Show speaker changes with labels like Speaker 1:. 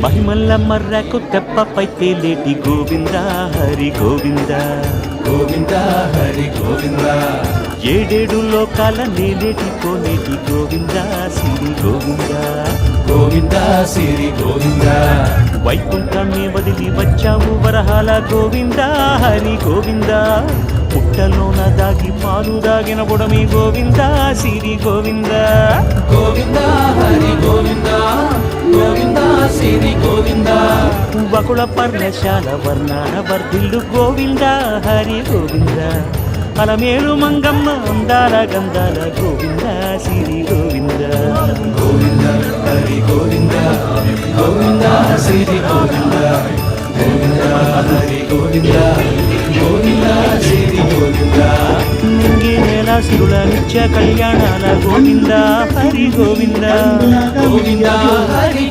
Speaker 1: మహిమల్ల మర్రకు తెప్పపై తేలేటి గోవింద హరి గోవింద
Speaker 2: గోవింద హరి గోవింద
Speaker 1: ఏడేడు లోకాల నేలేటి కోనేటి గోవింద శ్రీ గోవింద
Speaker 2: గోవింద శ్రీ గోవింద
Speaker 1: వైకుంఠమే వదిలి వచ్చావు వరహాల గోవింద హరి గోవింద పుట్టలోన దాగి పాలు దాగిన బుడమి గోవింద శ్రీ గోవింద
Speaker 2: గోవింద హరి గోవింద గోవింద శ్రీ గోవింద
Speaker 1: వకుళ పర్ణశాల వర్ణాన వర్ధిల్లు గోవింద హరి గోవింద అలమేలు మంగమ్మ అందాల గంధాల గోవింద శ్రీ గోవింద
Speaker 2: గోవింద హరి గోవింద గోవింద శ్రీ గోవింద గోవింద హరి గోవింద గోవింద శ్రీ గోవింద
Speaker 1: నింగి నేల సిరుల నిత్య కళ్యాణాల గోవింద హరి గోవింద
Speaker 2: గోవింద హరి